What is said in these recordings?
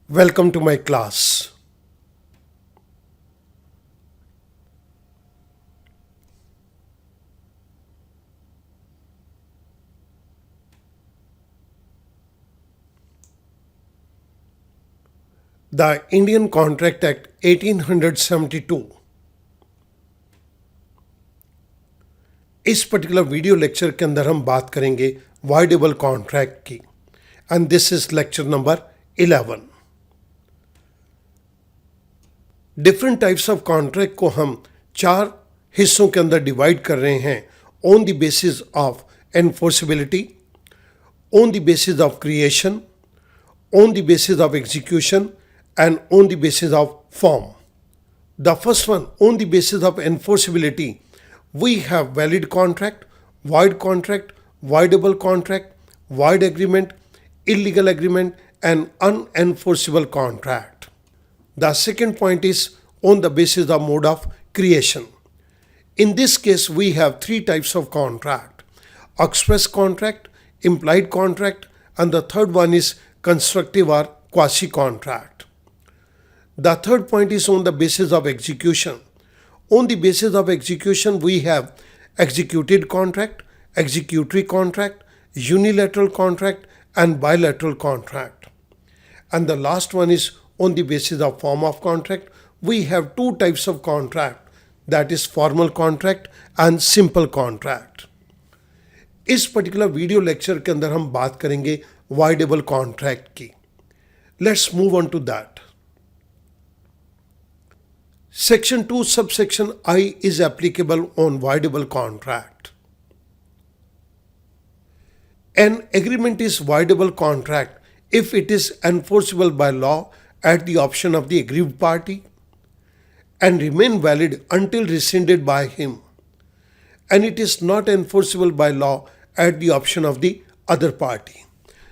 Welcome to my class. The Indian Contract Act 1872. इस particular video lecture के अंदर हम बात करेंगे वाइडेबल कॉन्ट्रैक्ट की and this is lecture number 11. Different types of contract को हम 4 हिस्सों के अंदर डिवाइड कर रहे हैं on the basis of enforceability, on the basis of creation, on the basis of execution and on the basis of form. The first one, on the basis of enforceability, we have valid contract, voidable contract, void agreement, illegal agreement and unenforceable contract. The second point is on the basis of mode of creation. In this case, we have 3 types of contract: express contract, implied contract, and the third one is constructive or quasi-contract. The third point is on the basis of execution. On the basis of execution, we have executed contract, executory contract, unilateral contract, and bilateral contract. And the last one is on the basis of form of contract. We have 2 types of contract, that is formal contract and simple contract. इस particular video lecture के अंदर हम बात करेंगे voidable contract की. Let's move on to that. Section 2 subsection I is applicable on voidable contract. An agreement is voidable contract if it is enforceable by law at the option of the aggrieved party and remain valid until rescinded by him, and it is not enforceable by law at the option of the other party.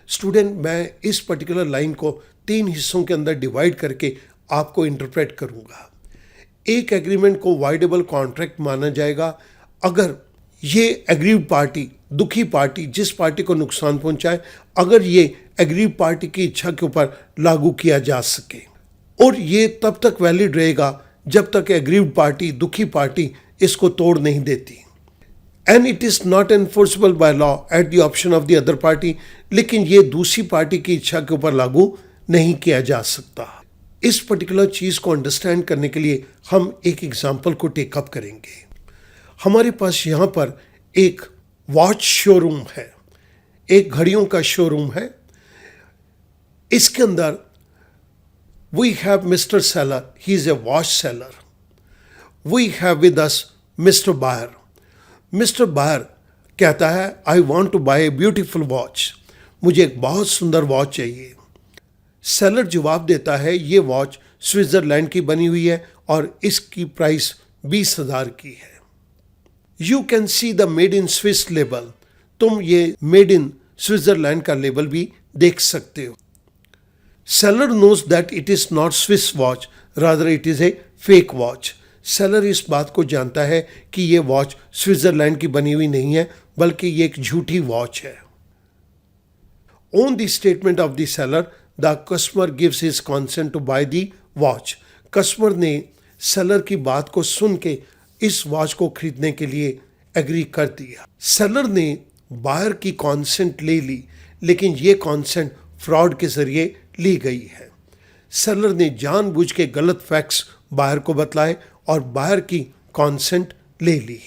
Student, मैं इस particular line को 3 हिस्सों के अंदर divide करके आपको interpret करूंगा. एक एग्रीमेंट को वाइडेबल कॉन्ट्रैक्ट माना जाएगा अगर ये एग्रीव्ड पार्टी, दुखी पार्टी, जिस पार्टी को नुकसान पहुंचाए, अगर ये एग्रीव्ड पार्टी की इच्छा के ऊपर लागू किया जा सके, और ये तब तक वैलिड रहेगा जब तक एग्रीव्ड पार्टी, दुखी पार्टी इसको तोड़ नहीं देती. And it is not enforceable by law at the option of the other party, लेकिन ये दूसरी पार्टी की इच्छा के ऊपर लागू नहीं किया जा सकता. इस पर्टिकुलर चीज़ को अंडरस्टैंड करने के लिए हम एक एग्जाम्पल को टेकअप करेंगे. हमारे पास यहाँ पर एक वॉच शोरूम है, एक घड़ियों का शोरूम है. इसके अंदर we have mister seller, he is a watch seller. We have with us mister buyer. Mister buyer कहता है I want to buy a beautiful watch, मुझे एक बहुत सुंदर वॉच चाहिए. सेलर जवाब देता है ये वॉच स्विट्ज़रलैंड की बनी हुई है और इसकी प्राइस 20,000 की है. You can see the made in Swiss label, तुम ये मेड इन स्विट्ज़रलैंड का लेबल भी देख सकते हो. Seller knows that it is not Swiss watch, rather it is a fake watch. Seller इस बात को जानता है कि ये वॉच स्विट्ज़रलैंड की बनी हुई नहीं है, बल्कि ये एक झूठी वॉच है. On the statement of the seller, the customer gives his consent to buy the watch. Customer ने सेलर की बात को सुन के इस वॉच को खरीदने के लिए एग्री कर दिया. सेलर ने बायर की कॉन्सेंट ले ली, लेकिन ये कॉन्सेंट फ्रॉड के जरिए ली गई है. सेलर ने जानबूझ के गलत फैक्ट्स बायर को बतलाए और बायर की कॉन्सेंट ले ली.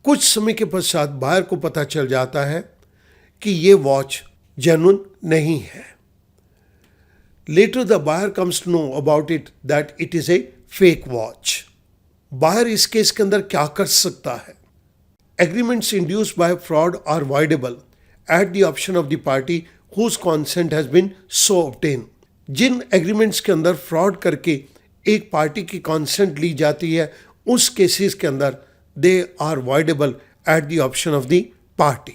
कुछ समय के पश्चात बायर को पता चल जाता है कि ये वॉच जेन्युइन नहीं है. Later the buyer comes to know about it that it is a fake watch. Buyer इस केस के अंदर क्या कर सकता है? Agreements induced by fraud are voidable at the option of the party whose consent has been so obtain. जिन agreements के अंदर फ्रॉड करके एक पार्टी की कॉन्सेंट ली जाती है, उस केसेस के अंदर they are voidable at the option of the party.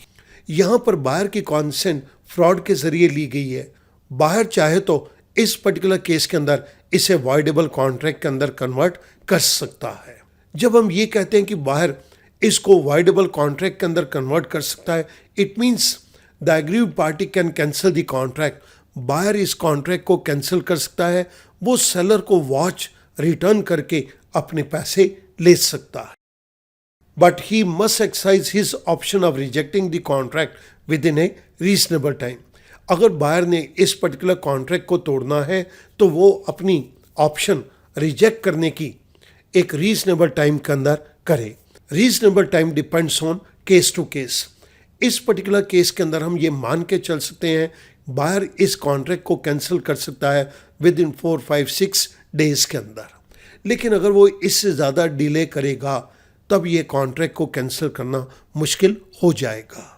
यहाँ पर बायर की कॉन्सेंट फ्रॉड के जरिए ली गई है. बायर चाहे तो इस पर्टिकुलर केस के अंदर इसे वाइडेबल कॉन्ट्रैक्ट के अंदर कन्वर्ट कर सकता है. जब हम ये कहते हैं कि बायर इसको वाइडेबल कॉन्ट्रैक्ट के अंदर कन्वर्ट कर सकता है, it means the aggrieved party can cancel the contract buyer इस कॉन्ट्रैक्ट को कैंसिल कर सकता है, वो सेलर को वॉच रिटर्न करके अपने पैसे ले सकता है। But he must exercise his option of rejecting the contract with in A reasonable time. अगर बायर ने इस पर्टिकुलर कॉन्ट्रैक्ट को तोड़ना है तो वो अपनी ऑप्शन रिजेक्ट करने की एक रीजनेबल टाइम के अंदर करे। Reasonable time depends on case to case. इस पर्टिकुलर केस के अंदर हम ये मान के चल सकते हैं बायर इस कॉन्ट्रैक्ट को कैंसिल कर सकता है विद इन 4, 5, 6 डेज के अंदर। लेकिन अगर वो इससे ज़्यादा डिले करेगा तब ये कॉन्ट्रैक्ट को कैंसिल करना मुश्किल हो जाएगा।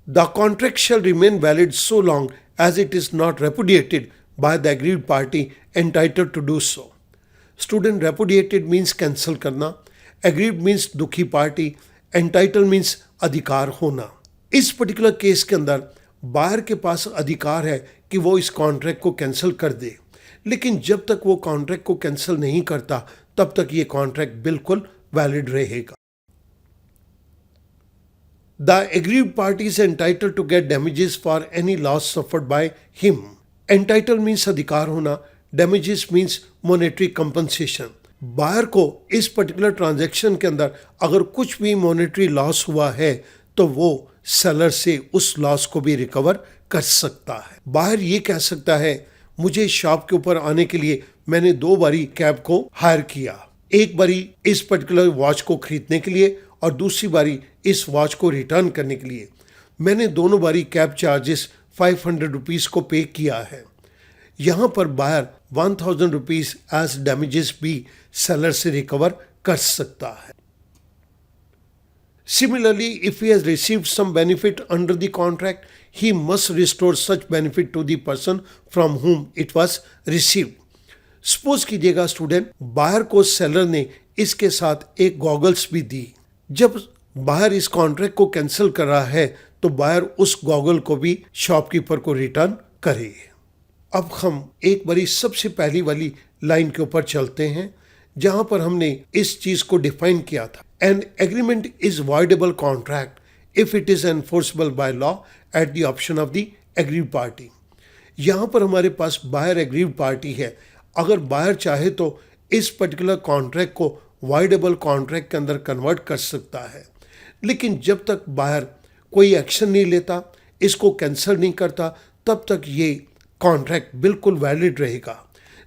The contract shall remain valid so long as it is not repudiated by the agreed party entitled to do so. Student, repudiated means cancel करना, एग्रीड मीन्स दुखी पार्टी, एंटाइटल मीन्स अधिकार होना। इस पर्टिकुलर केस के अंदर buyer के पास अधिकार है कि वो इस कॉन्ट्रैक्ट को कैंसिल कर दे, लेकिन जब तक वो कॉन्ट्रैक्ट को कैंसिल नहीं करता तब तक ये कॉन्ट्रैक्ट बिल्कुल वैलिड रहेगा। The agreed party is entitled to get damages for any loss suffered by him. Entitle means अधिकार होना, damages means monetary compensation. Buyer को इस पर्टिकुलर ट्रांजैक्शन के अंदर अगर कुछ भी मॉनेटरी लॉस हुआ है तो वो सेलर से उस लॉस को भी रिकवर कर सकता है। बायर ये कह सकता है मुझे शॉप के ऊपर आने के लिए मैंने 2 बारी कैब को हायर किया, एक बारी इस पर्टिकुलर वॉच को खरीदने के लिए और दूसरी बारी इस वॉच को रिटर्न करने के लिए। मैंने दोनों बारी कैब चार्जेस 500 रुपीज़ को पे किया है। यहाँ पर बायर 1000 रुपीज़ एज डैमेजेस भी सेलर से रिकवर कर सकता है। Similarly, if he has received some benefit under the contract, he must restore such benefit to the person from whom it was received. Suppose कीजिएगा स्टूडेंट, बायर को seller ने इसके साथ एक गॉगल्स भी दी। जब बायर इस कॉन्ट्रैक्ट को कैंसिल कर रहा है तो बायर उस गॉगल को भी शॉपकीपर को रिटर्न करे। अब हम एक बारी सबसे पहली वाली लाइन के ऊपर चलते हैं जहां पर हमने इस चीज को डिफाइन किया था। An agreement is voidable contract if it is enforceable by law at the option of the agreed party. यहां पर हमारे पास बायर एग्रीड पार्टी है। अगर बायर चाहे तो इस पर्टिकुलर कॉन्ट्रैक्ट को वॉइडेबल कॉन्ट्रैक्ट के अंदर कन्वर्ट कर सकता है, लेकिन जब तक बायर कोई एक्शन नहीं लेता, इसको कैंसिल नहीं करता, तब तक ये कॉन्ट्रैक्ट बिल्कुल वैलिड रहेगा।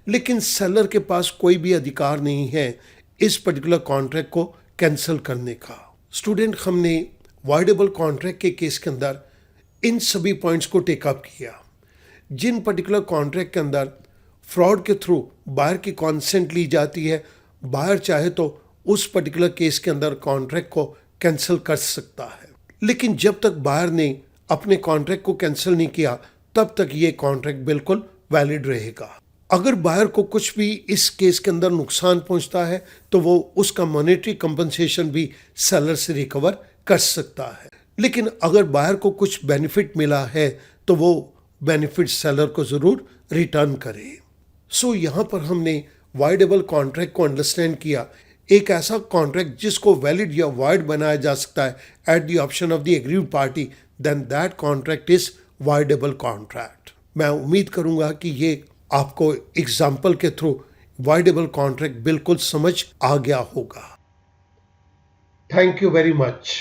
लेकिन सेलर के पास कोई भी अधिकार नहीं है इस पर्टिकुलर कॉन्ट्रैक्ट को कैंसिल करने का। स्टूडेंट, हमने वॉइडेबल कॉन्ट्रैक्ट के केस के अंदर इन सभी पॉइंट्स को टेकअप किया। जिन पर्टिकुलर कॉन्ट्रैक्ट के अंदर फ्रॉड के थ्रू बायर की कॉन्सेंट ली जाती है, बायर चाहे तो उस पर्टिकुलर केस के अंदर कॉन्ट्रैक्ट को कैंसिल कर सकता है, लेकिन जब तक बायर ने अपने कॉन्ट्रैक्ट को कैंसिल नहीं किया तब तक ये कॉन्ट्रैक्ट बिल्कुल वैलिड रहेगा। अगर बायर को कुछ भी इस केस के अंदर नुकसान पहुंचता है तो वो उसका मॉनेटरी कंपनसेशन भी सेलर से रिकवर कर सकता है, लेकिन अगर बायर को कुछ बेनिफिट मिला है तो वो बेनिफिट सेलर को ज़रूर रिटर्न करे। सो यहाँ पर हमने वॉइडेबल कॉन्ट्रैक्ट को अंडरस्टैंड किया, एक ऐसा कॉन्ट्रैक्ट जिसको वैलिड या वॉइड बनाया जा सकता है at the option of the agreed party, then that contract is voidable contract. मैं उम्मीद करूंगा कि ये आपको एग्जाम्पल के थ्रू वॉइडेबल कॉन्ट्रैक्ट बिल्कुल समझ आ गया होगा। Thank you very much.